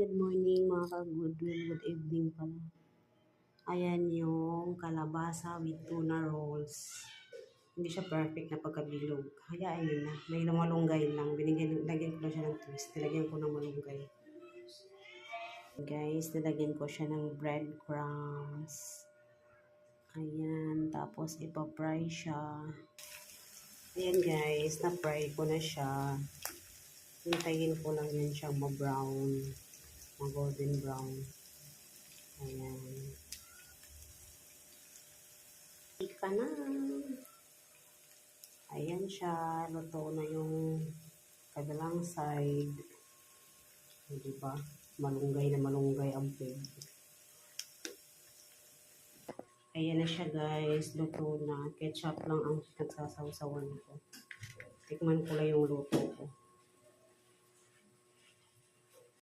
good morning mga ka-goodwill. Good evening pala. Ayan yung kalabasa with tuna rolls. Hindi siya perfect na pagkabilog. Hayaan nyo na. May malunggay lang. Lagyan ko na siya ng twist. Nilagyan ko ng malunggay. Guys, nilagyan ko siya ng breadcrumbs. Ayan. Tapos ipa-fry siya. Ayan guys, na-fry ko na siya. Hintayin ko lang yan siyang ma-brown. Ma-golden brown. Ayan. Ika na. Ayan siya. Luto na yung kabilang side. Diba? Malunggay na malunggay ang pig. Ayan na siya guys. Luto na. Ketchup lang ang nagsasawsawan ko. Tikman ko lang yung luto ko.